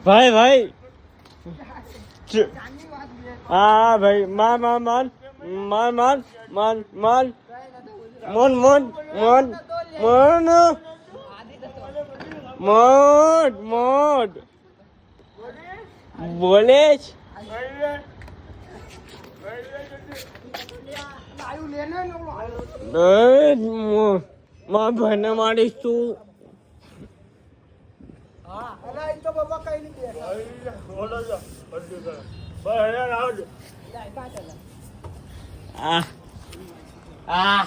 ભાઈ ભાઈ હા ભાઈ માર માર માર માર માર માર માર મોન મોન મોન મોન મોડ મોડ બોલે છે માર ભાઈને મારીશ તું આ